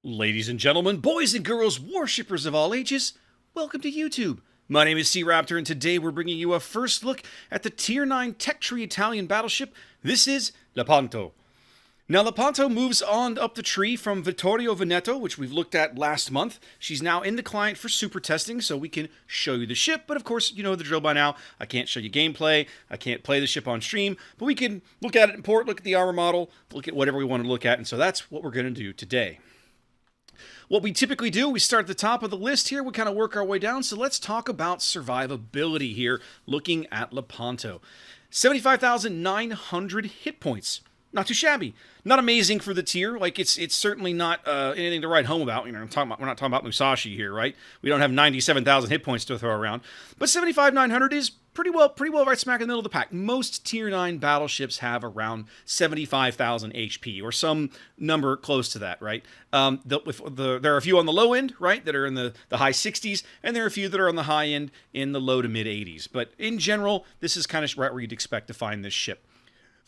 Ladies and gentlemen, boys and girls, worshippers of all ages, welcome to YouTube. My name is SeaRaptor, and today we're bringing you a first look at the Tier 9 tech tree Italian battleship. This is Lepanto. Now, Lepanto moves on up the tree from Vittorio, Veneto, which we've looked at last month. She's now in the client for super testing, so we can show you the ship. But of course, you know the drill by now. I can't show you gameplay. I can't play the ship on stream. But we can look at it in port, look at the armor model, look at whatever we want to look at. And so that's what we're going to do today. What we typically do, we start at the top of the list here, we kind of work our way down, so let's talk about survivability here, looking at Lepanto. 75,900 hit points. Not too shabby. Not amazing for the tier. Like, it's certainly not anything to write home about. You know, we're not talking about Musashi here, right? We don't have 97,000 hit points to throw around. But 75,900 is pretty well right smack in the middle of the pack. Most tier 9 battleships have around 75,000 HP, or some number close to that, right? There are a few on the low end, right, that are in the high 60s, and there are a few that are on the high end in the low to mid 80s. But in general, this is kind of right where you'd expect to find this ship.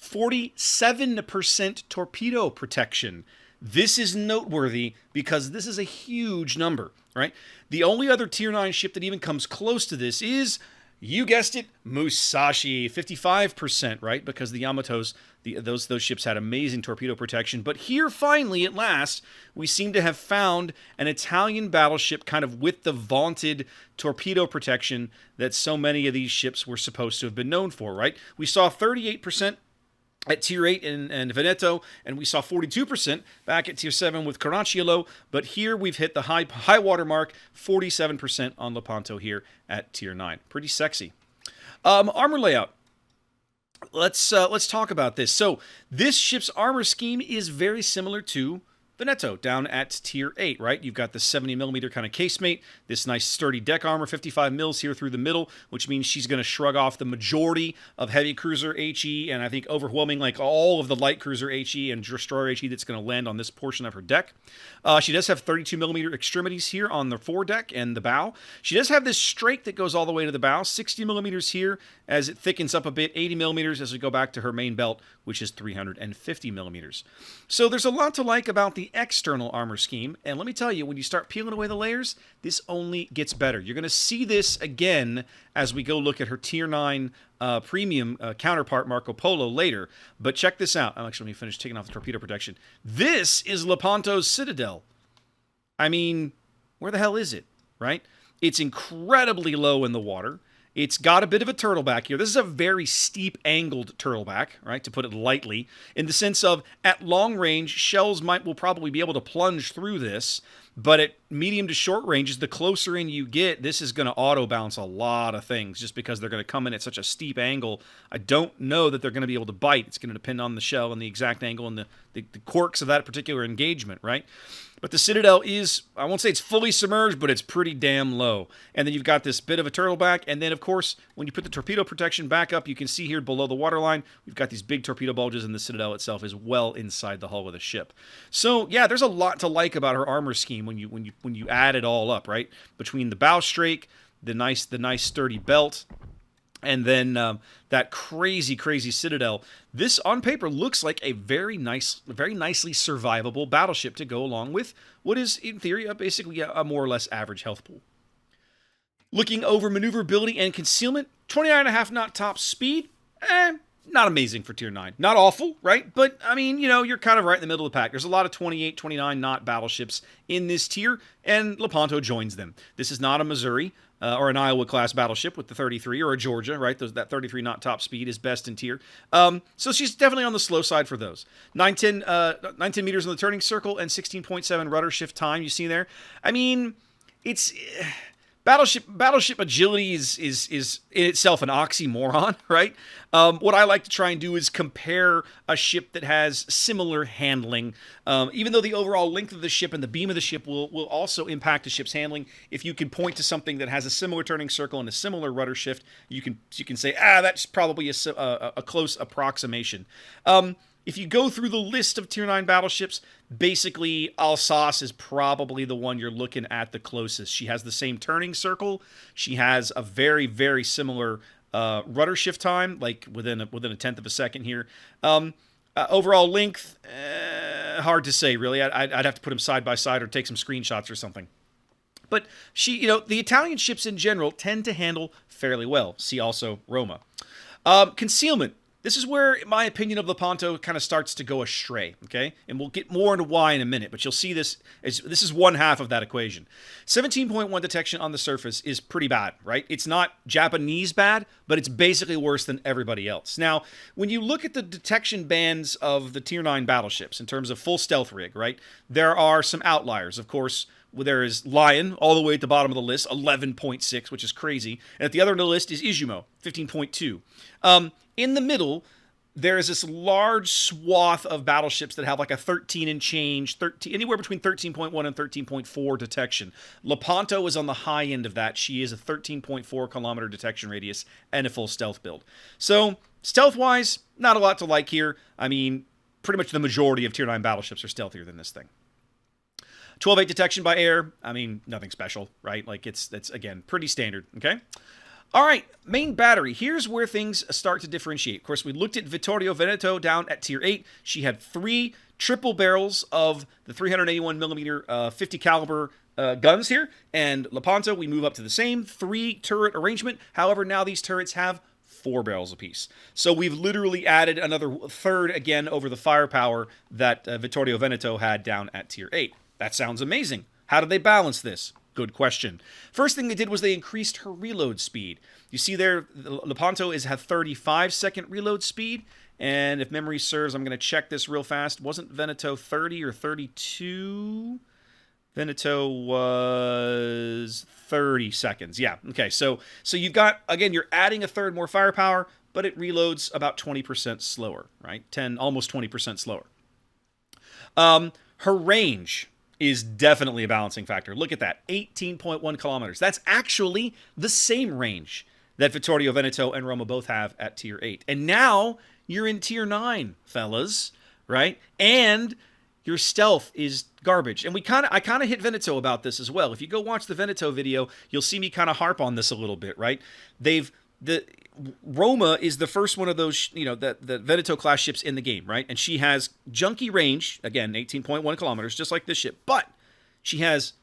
47% torpedo protection. This is noteworthy because this is a huge number, right? The only other tier 9 ship that even comes close to this is, you guessed it, Musashi, 55%, right? Because the Yamatos, those ships had amazing torpedo protection. But here, finally, at last, we seem to have found an Italian battleship kind of with the vaunted torpedo protection that so many of these ships were supposed to have been known for, right? We saw 38% at Tier 8 in Veneto, and we saw 42% back at Tier 7 with Caracciolo, but here we've hit the high water mark, 47% on Lepanto here at Tier 9. Pretty sexy. Armor layout. Let's talk about this. So this ship's armor scheme is very similar to Veneto down at Tier 8, right? You've got the 70mm kind of casemate, this nice sturdy deck armor, 55 mils here through the middle, which means she's going to shrug off the majority of heavy cruiser HE, and I think overwhelming like all of the light cruiser HE and destroyer HE that's going to land on this portion of her deck. She does have 32mm extremities here on the foredeck and the bow. She does have this strake that goes all the way to the bow, 60mm here as it thickens up a bit, 80mm as we go back to her main belt, which is 350mm. So there's a lot to like about the external armor scheme, and let me tell you, when you start peeling away the layers, this only gets better. You're going to see this again as we go look at her Tier 9 premium counterpart Marco Polo later, but check this out. Actually, let me finish taking off the torpedo protection. This is Lepanto's Citadel. I mean, where the hell is it, right? It's incredibly low in the water. It's got a bit of a turtleback here. This is a very steep angled turtleback, right, to put it lightly, in the sense of at long range, shells will probably be able to plunge through this, but at medium to short ranges, the closer in you get, this is going to auto bounce a lot of things just because they're going to come in at such a steep angle. I don't know that they're going to be able to bite. It's going to depend on the shell and the exact angle and the quirks of that particular engagement, right? But the Citadel is, I won't say it's fully submerged, but it's pretty damn low. And then you've got this bit of a turtleback. And then, of course, when you put the torpedo protection back up, you can see here below the waterline, we've got these big torpedo bulges, and the Citadel itself is well inside the hull of the ship. So, yeah, there's a lot to like about her armor scheme when you add it all up, right? Between the bow strake, the nice sturdy belt, and then that crazy Citadel. This, on paper, looks like a very nicely survivable battleship to go along with what is, in theory, basically a more or less average health pool. Looking over maneuverability and concealment, 29.5 knot top speed, not amazing for Tier 9. Not awful, right? But, I mean, you know, you're kind of right in the middle of the pack. There's a lot of 28, 29 knot battleships in this tier, and Lepanto joins them. This is not a Missouri or an Iowa-class battleship with the 33, or a Georgia, right? That 33 knot top speed is best in tier. So she's definitely on the slow side for those. 910 meters in the turning circle and 16.7 rudder shift time you see there. I mean, it's... Battleship agility is in itself an oxymoron, right? What I like to try and do is compare a ship that has similar handling, even though the overall length of the ship and the beam of the ship will also impact a ship's handling. If you can point to something that has a similar turning circle and a similar rudder shift, you can say, that's probably a close approximation. If you go through the list of Tier 9 battleships, basically Alsace is probably the one you're looking at the closest. She has the same turning circle. She has a very, very similar rudder shift time, like within a tenth of a second here. Overall length, hard to say, really. I'd have to put them side by side or take some screenshots or something. But the Italian ships in general tend to handle fairly well. See also Roma. Concealment. This is where, in my opinion, of Lepanto kind of starts to go astray, okay? And we'll get more into why in a minute, but you'll see this is one half of that equation. 17.1 detection on the surface is pretty bad, right? It's not Japanese bad, but it's basically worse than everybody else. Now, when you look at the detection bands of the Tier 9 battleships in terms of full stealth rig, right, there are some outliers. Of course, there is Lion, all the way at the bottom of the list, 11.6, which is crazy. And at the other end of the list is Izumo, 15.2. In the middle, there is this large swath of battleships that have like a 13 and change, anywhere between 13.1 and 13.4 detection. Lepanto is on the high end of that. She is a 13.4 kilometer detection radius and a full stealth build. So, stealth-wise, not a lot to like here. I mean, pretty much the majority of Tier 9 battleships are stealthier than this thing. 12.8 detection by air. I mean, nothing special, right? Like, that's again, pretty standard, okay? All right, main battery. Here's where things start to differentiate. Of course, we looked at Vittorio Veneto down at Tier 8. She had 3 triple barrels of the 381 millimeter 50 caliber guns here. And Lepanto, we move up to the same 3 turret arrangement. However, now these turrets have 4 barrels apiece. So we've literally added another third again over the firepower that Vittorio Veneto had down at Tier 8. That sounds amazing. How did they balance this? Good question. First thing they did was they increased her reload speed. You see there, Lepanto has 35-second reload speed, and if memory serves, I'm going to check this real fast. Wasn't Veneto 30 or 32? Veneto was 30 seconds. Yeah, okay, so you've got, again, you're adding a third more firepower, but it reloads about 20% slower, right? Almost 20% slower. Her range is definitely a balancing factor. Look at that, 18.1 kilometers. That's actually the same range that Vittorio Veneto and Roma both have at Tier 8. And now you're in Tier 9, fellas, right? And your stealth is garbage. And I kind of hit Veneto about this as well. If you go watch the Veneto video, you'll see me kind of harp on this a little bit, right? Roma is the first one of those, the Veneto class ships in the game, right? And she has junky range, again, 18.1 kilometers, just like this ship, but she has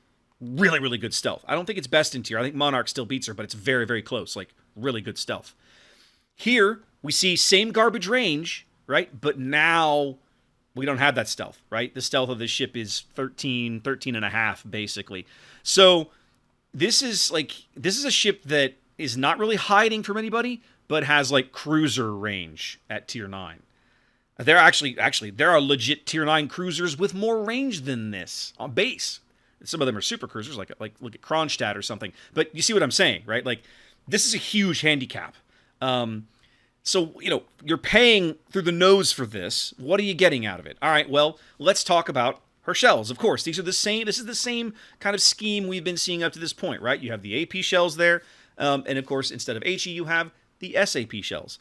really, really good stealth. I don't think it's best in tier. I think Monarch still beats her, but it's very, very close, like really good stealth. Here, we see same garbage range, right? But now we don't have that stealth, right? The stealth of this ship is 13 and a half, basically. So this is a ship that is not really hiding from anybody, but has like cruiser range at Tier 9. There are legit Tier 9 cruisers with more range than this on base. Some of them are super cruisers, like look at Kronstadt or something. But you see what I'm saying, right? Like, this is a huge handicap. So, you're paying through the nose for this. What are you getting out of it? All right, well, let's talk about her shells. Of course, this is the same kind of scheme we've been seeing up to this point, right? You have the AP shells there. And of course, instead of HE, you have the SAP shells.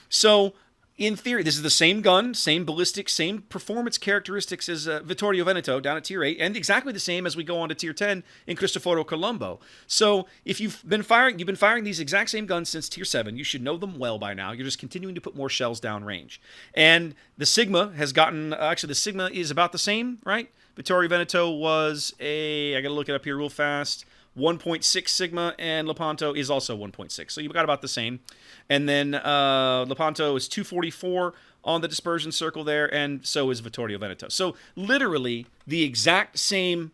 So, in theory, this is the same gun, same ballistic, same performance characteristics as Vittorio Veneto down at Tier 8, and exactly the same as we go on to Tier 10 in Cristoforo Colombo. So, if you've been firing these exact same guns since Tier 7, you should know them well by now. You're just continuing to put more shells down range. And the Sigma has gotten, the Sigma is about the same, right? Vittorio Veneto was I gotta look it up here real fast, 1.6 Sigma, and Lepanto is also 1.6. So you've got about the same. And then Lepanto is 244 on the dispersion circle there, and so is Vittorio Veneto. So literally the exact same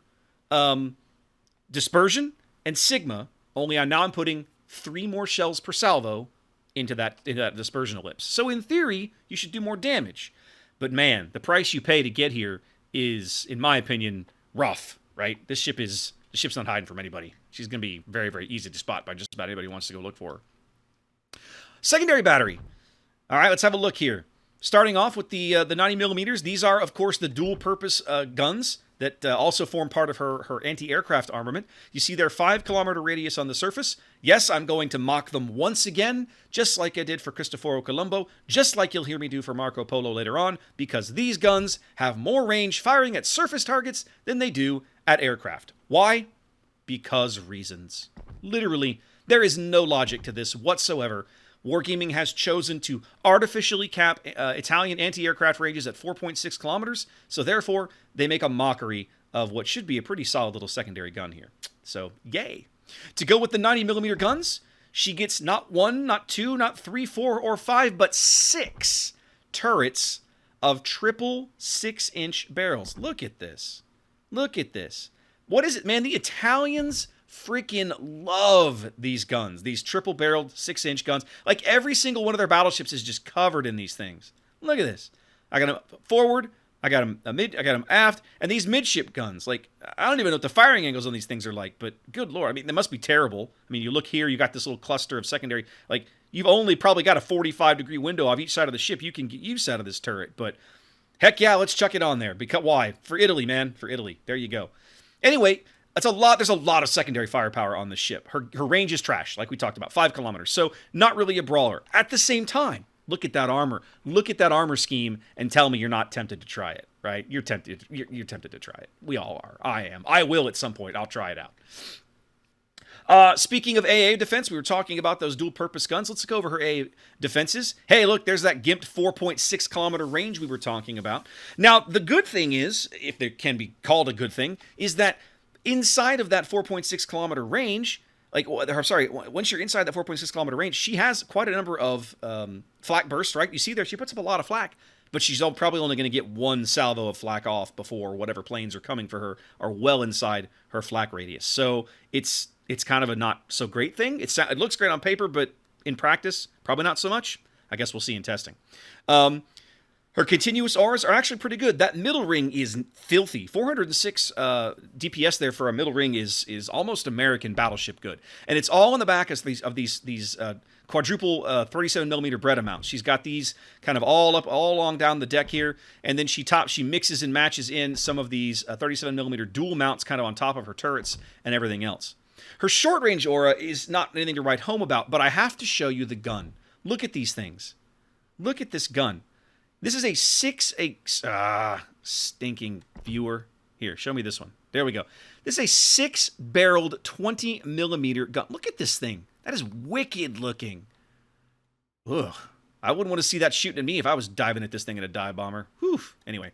dispersion and Sigma, only now I'm putting 3 more shells per salvo into that dispersion ellipse. So in theory, you should do more damage. But man, the price you pay to get here is, in my opinion, rough, right? This ship's not hiding from anybody. She's going to be very, very easy to spot by just about anybody who wants to go look for her. Secondary battery. All right, let's have a look here. Starting off with the 90 millimeters. These are, of course, the dual-purpose guns that also form part of her anti-aircraft armament. You see their 5-kilometer radius on the surface. Yes, I'm going to mock them once again, just like I did for Cristoforo Colombo, just like you'll hear me do for Marco Polo later on, because these guns have more range firing at surface targets than they do at aircraft. Why? Because reasons. Literally, there is no logic to this whatsoever. Wargaming has chosen to artificially cap Italian anti-aircraft ranges at 4.6 kilometers, so therefore they make a mockery of what should be a pretty solid little secondary gun here. So, yay. To go with the 90mm guns, she gets not 1, not 2, not 3, 4, or 5, but 6 turrets of triple 6-inch barrels. Look at this. Look at this. What is it, man? The Italians freaking love these guns, these triple-barreled 6-inch guns. Like, every single one of their battleships is just covered in these things. Look at this. I got them forward, I got them mid, I got them aft, and these midship guns. Like, I don't even know what the firing angles on these things are like, but good lord, I mean, they must be terrible. I mean, you look here, you got this little cluster of secondary, like, you've only probably got a 45-degree window off each side of the ship you can get use out of this turret, but heck yeah, let's chuck it on there. Because why? For Italy, man. For Italy. There you go. Anyway, that's a lot. There's a lot of secondary firepower on this ship. Her range is trash, like we talked about, 5 kilometers. So not really a brawler. At the same time, look at that armor. Look at that armor scheme, and tell me you're not tempted to try it, right? You're tempted. You're tempted to try it. We all are. I am. I will at some point. I'll try it out. Speaking of AA defense, we were talking about those dual-purpose guns. Let's go over her AA defenses. Hey, look, there's that gimped 4.6 kilometer range we were talking about. Now, the good thing is, if there can be called a good thing, is that inside of that 4.6 kilometer range, once you're inside that 4.6 kilometer range, she has quite a number of flak bursts, right? You see there, she puts up a lot of flak, but she's probably only going to get 1 salvo of flak off before whatever planes are coming for her are well inside her flak radius. So it's kind of a not so great thing. It looks great on paper, but in practice, probably not so much. I guess we'll see in testing. Her continuous auras are actually pretty good. That middle ring is filthy. 406 DPS there for a middle ring is almost American battleship good. And it's all in the back of these quadruple 37mm Beretta mounts. She's got these kind of all along down the deck here, and then she mixes and matches in some of these 37mm dual mounts kind of on top of her turrets and everything else. Her short-range aura is not anything to write home about, but I have to show you the gun. Look at these things. Look at this gun. This is a stinking viewer. Here, show me this one. There we go. This is a 6-barreled 20mm gun. Look at this thing. That is wicked looking. Ugh. I wouldn't want to see that shooting at me if I was diving at this thing in a dive bomber. Whew. Anyway.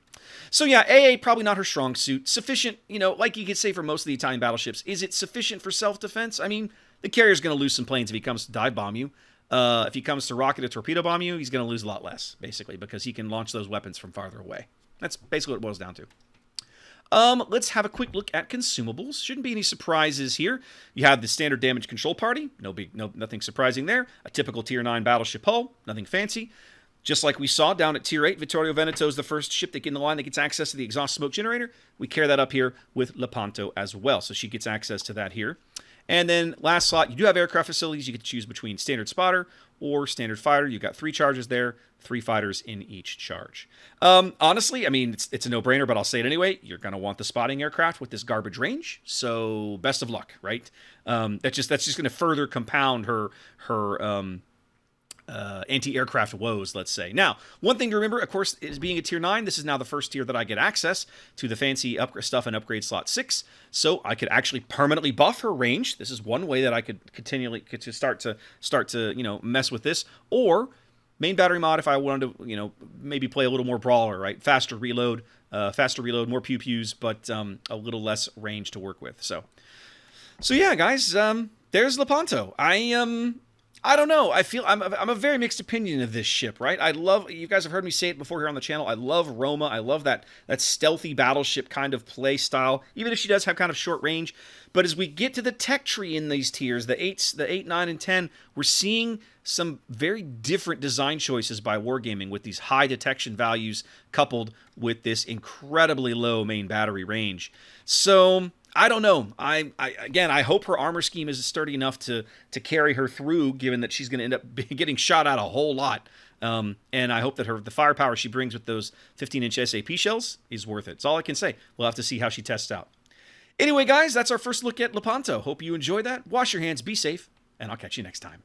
So yeah, AA, probably not her strong suit. Sufficient, like you could say for most of the Italian battleships. Is it sufficient for self-defense? I mean, the carrier's going to lose some planes if he comes to dive bomb you. If he comes to rocket or torpedo bomb you, he's going to lose a lot less, basically, because he can launch those weapons from farther away. That's basically what it boils down to. Let's have a quick look at consumables. Shouldn't be any surprises here. You have the standard damage control party. Nothing surprising there. A typical Tier 9 battleship hull. Nothing fancy. Just like we saw down at Tier 8, Vittorio Veneto is the first ship that gets in the line that gets access to the exhaust smoke generator. We carry that up here with Lepanto as well, so she gets access to that here. And then last slot, you do have aircraft facilities. You get to choose between standard spotter or standard fighter. You've got 3 charges there, 3 fighters in each charge. Honestly, I mean, it's a no-brainer, but I'll say it anyway. You're going to want the spotting aircraft with this garbage range. So best of luck, right? That's just going to further compound her anti-aircraft woes, let's say. Now, one thing to remember, of course, is being a Tier 9, this is now the first tier that I get access to the fancy stuff in Upgrade Slot 6, so I could actually permanently buff her range. This is one way that I could continually start to mess with this, or main battery mod if I wanted to, maybe play a little more brawler, right? Faster reload, more pew-pews, but a little less range to work with. So yeah, guys, there's Lepanto. I don't know. I feel I'm a very mixed opinion of this ship, right? You guys have heard me say it before here on the channel. I love Roma. I love that stealthy battleship kind of play style, even if she does have kind of short range. But as we get to the tech tree in these tiers, the 8, 9, and 10, we're seeing some very different design choices by Wargaming with these high detection values coupled with this incredibly low main battery range. So I don't know. I hope her armor scheme is sturdy enough to carry her through, given that she's going to end up getting shot at a whole lot. And I hope that the firepower she brings with those 15-inch SAP shells is worth it. That's all I can say. We'll have to see how she tests out. Anyway, guys, that's our first look at Lepanto. Hope you enjoyed that. Wash your hands, be safe, and I'll catch you next time.